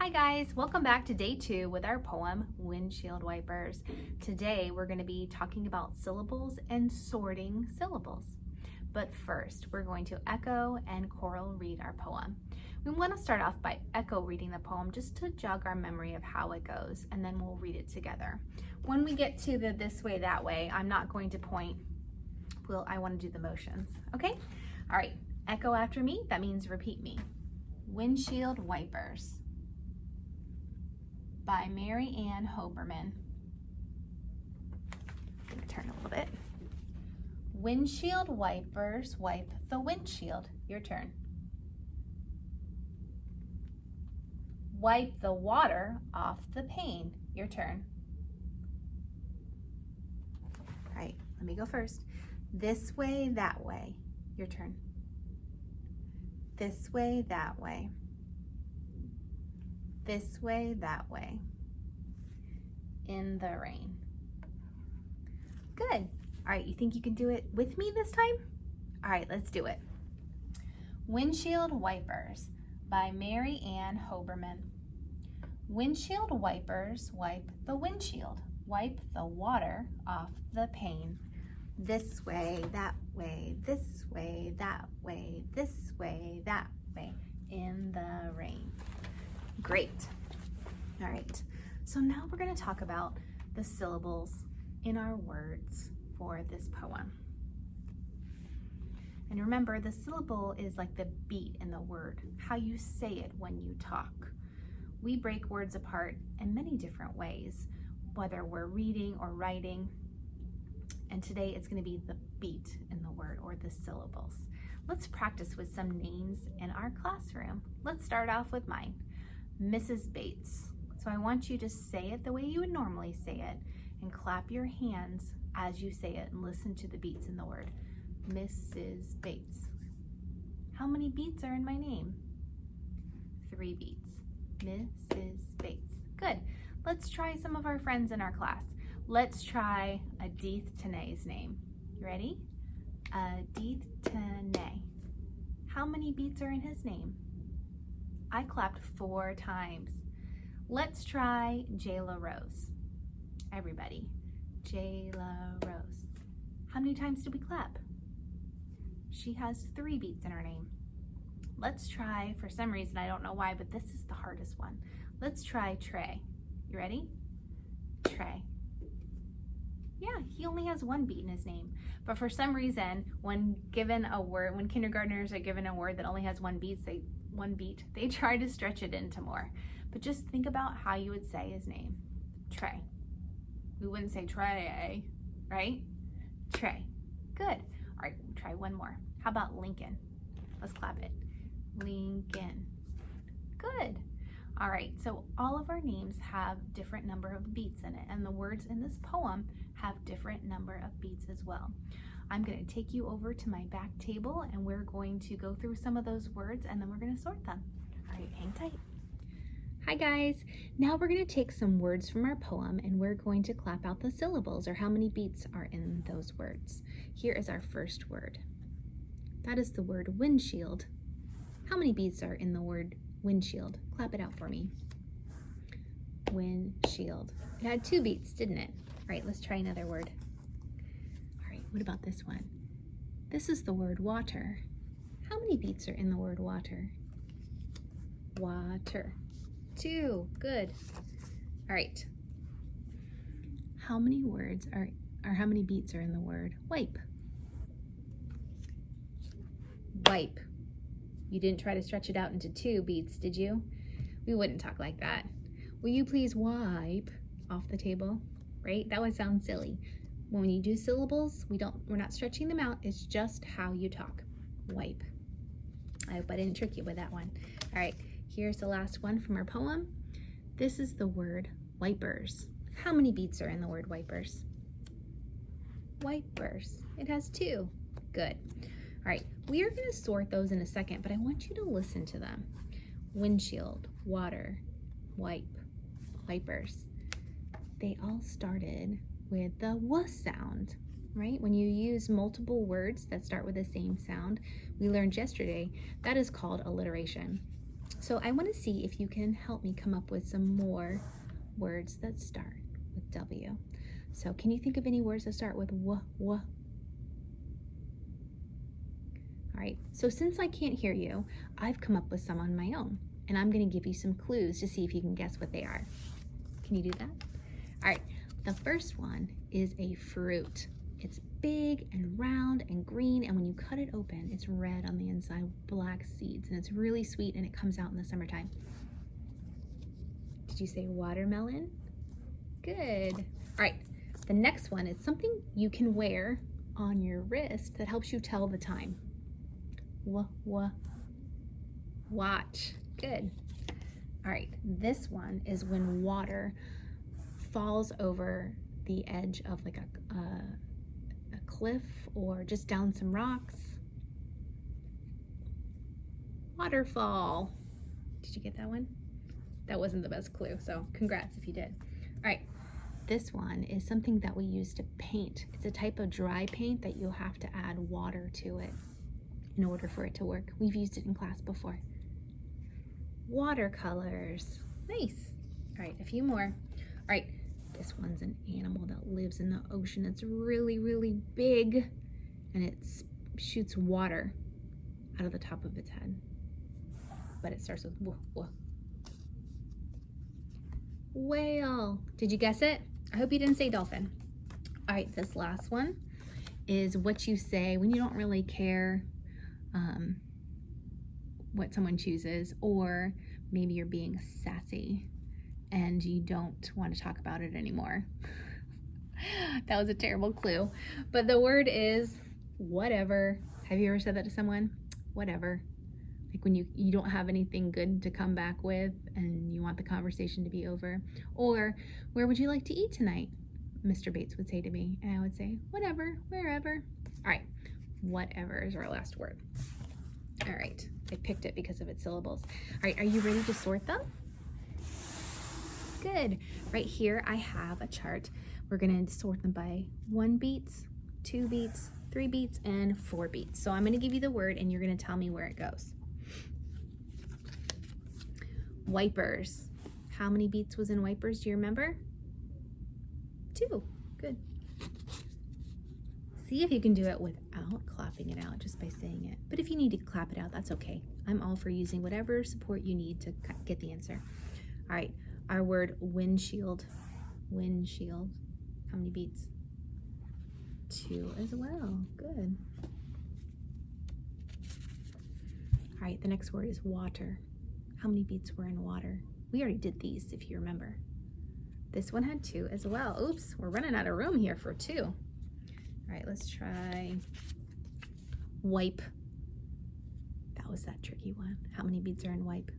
Hi guys, welcome back to day 2 with our poem, Windshield Wipers. Today we're going to be talking about syllables and sorting syllables. But first, we're going to echo and choral read our poem. We want to start off by echo reading the poem just to jog our memory of how it goes, and then we'll read it together. When we get to the this way, that way, I'm not going to point. I want to do the motions, okay? All right, echo after me, that means repeat me. Windshield Wipers by Mary Ann Hoberman. I'm gonna turn a little bit. Windshield wipers wipe the windshield. Your turn. Wipe the water off the pane. Your turn. All right, let me go first. This way, that way. Your turn. This way, that way. This way, that way. In the rain. Good. All right, you think you can do it with me this time? All right, let's do it. Windshield Wipers by Mary Ann Hoberman. Windshield wipers wipe the windshield. Wipe the water off the pane. This way, that way, this way, that way, this way, that way. In the rain. Great. All right, so now we're going to talk about the syllables in our words for this poem. And remember, the syllable is like the beat in the word, how you say it when you talk. We break words apart in many different ways, whether we're reading or writing. And today it's going to be the beat in the word, or the syllables. Let's practice with some names in our classroom. Let's start off with mine. Mrs. Bates. So I want you to say it the way you would normally say it and clap your hands as you say it and listen to the beats in the word. Mrs. Bates. How many beats are in my name? 3 beats. Mrs. Bates. Good. Let's try some of our friends in our class. Let's try Adith Tane's name. You ready? Adith Tane. How many beats are in his name? I clapped 4 times. Let's try Jayla Rose. Everybody. Jayla Rose. How many times did we clap? She has 3 beats in her name. Let's try, for some reason, I don't know why, but this is the hardest one. Let's try Trey. You ready? Trey. Yeah, he only has 1 beat in his name. But for some reason, when given a word, when kindergartners are given a word that only has 1 beat, they try to stretch it into more. But just think about how you would say his name. Trey. We wouldn't say Trey, right? Trey. Good. All right, we'll try one more. How about Lincoln? Let's clap it. Lincoln. Good. All right, so all of our names have different number of beats in it, and the words in this poem have different number of beats as well. I'm going to take you over to my back table, and we're going to go through some of those words, and then we're going to sort them. All right, hang tight. Hi guys, now we're going to take some words from our poem, and we're going to clap out the syllables, or how many beats are in those words. Here is our first word. That is the word windshield. How many beats are in the word windshield? Clap it out for me. Windshield. It had 2 beats, didn't it? All right, let's try another word. All right, what about this one? This is the word water. How many beats are in the word water? Water. 2. Good. All right. How many words are, or how many beats are in the word wipe? Wipe. You didn't try to stretch it out into 2 beats, did you? We wouldn't talk like that. Will you please wipe off the table? Right? That would sound silly. When you do syllables, we're not stretching them out. It's just how you talk. Wipe. I hope I didn't trick you with that one. All right, here's the last one from our poem. This is the word wipers. How many beats are in the word wipers? Wipers. It has 2. Good. All right, we are going to sort those in a second, but I want you to listen to them. Windshield, water, wipe, wipers. They all started with the W sound, right? When you use multiple words that start with the same sound, we learned yesterday, that is called alliteration. So I want to see if you can help me come up with some more words that start with W. So can you think of any words that start with w? All right, so since I can't hear you, I've come up with some on my own, and I'm going to give you some clues to see if you can guess what they are. Can you do that? All right, the first one is a fruit. It's big and round and green, and when you cut it open, it's red on the inside, black seeds, and it's really sweet, and it comes out in the summertime. Did you say watermelon? Good. All right, the next one is something you can wear on your wrist that helps you tell the time. Watch. Good. All right, this one is when water falls over the edge of like a cliff or just down some rocks. Waterfall. Did you get that one? That wasn't the best clue, so congrats if you did. All right, this one is something that we use to paint. It's a type of dry paint that you'll have to add water to it in order for it to work. We've used it in class before. Watercolors. Nice. All right, a few more. All right, this one's an animal that lives in the ocean. It's really, really big, and it shoots water out of the top of its head. But it starts with w. Whale. Did you guess it? I hope you didn't say dolphin. All right, this last one is what you say when you don't really care what someone chooses, or maybe you're being sassy and you don't want to talk about it anymore. That was a terrible clue, but the word is whatever. Have you ever said that to someone? Whatever. Like when you don't have anything good to come back with and you want the conversation to be over. Or, where would you like to eat tonight? Mr. Bates would say to me, and I would say, whatever, wherever. All right, whatever is our last word. All right, I picked it because of its syllables. All right, are you ready to sort them? Good. Right here, I have a chart. We're gonna sort them by 1 beats, 2 beats, 3 beats, and 4 beats. So I'm gonna give you the word and you're gonna tell me where it goes. Wipers. How many beats was in wipers? Do you remember? 2. Good. See if you can do it without clapping it out, just by saying it. But if you need to clap it out, that's okay. I'm all for using whatever support you need to get the answer. All right, our word windshield. Windshield. How many beats? 2 as well. Good. All right, the next word is water. How many beats were in water? We already did these, if you remember. This one had 2 as well. Oops, we're running out of room here for 2. All right, let's try wipe. That was that tricky one. How many beats are in wipe?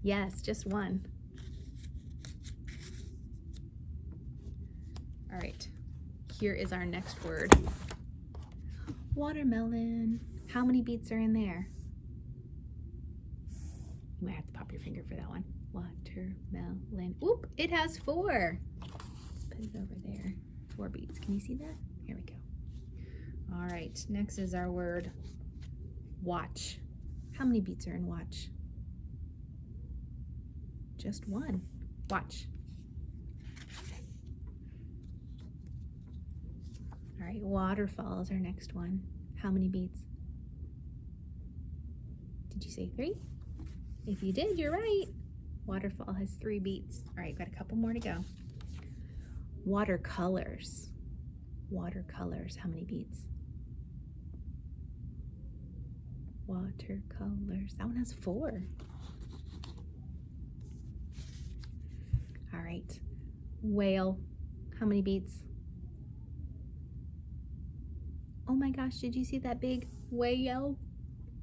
Yes, just 1. All right, here is our next word. Watermelon. How many beats are in there? You might have to pop your finger for that one. Watermelon. Oop, it has 4. Let's put it over there. 4 beats. Can you see that? Here we go. All right, next is our word watch. How many beats are in watch? Just 1. Watch. All right, waterfall is our next one. How many beats? Did you say 3? If you did, you're right. Waterfall has 3 beats. All right, got a couple more to go. Watercolors. Watercolors, how many beats? Watercolors, that one has 4. All right, whale, how many beats? Oh my gosh, did you see that big whale?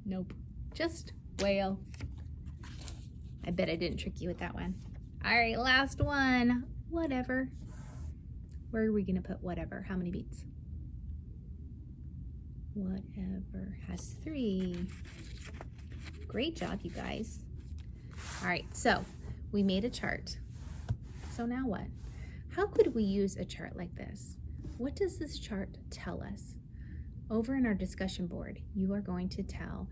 Nope, just whale. I bet I didn't trick you with that one. All right, last one, whatever. Where are we gonna put whatever? How many beats? Whatever has 3. Great job, you guys. All right, so we made a chart. So now what? How could we use a chart like this? What does this chart tell us? Over in our discussion board, you are going to tell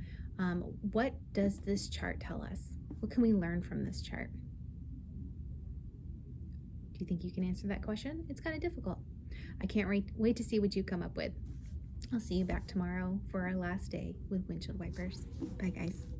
What does this chart tell us? What can we learn from this chart? Do you think you can answer that question? It's kind of difficult. I can't wait to see what you come up with. I'll see you back tomorrow for our last day with Windshield Wipers. Bye, guys.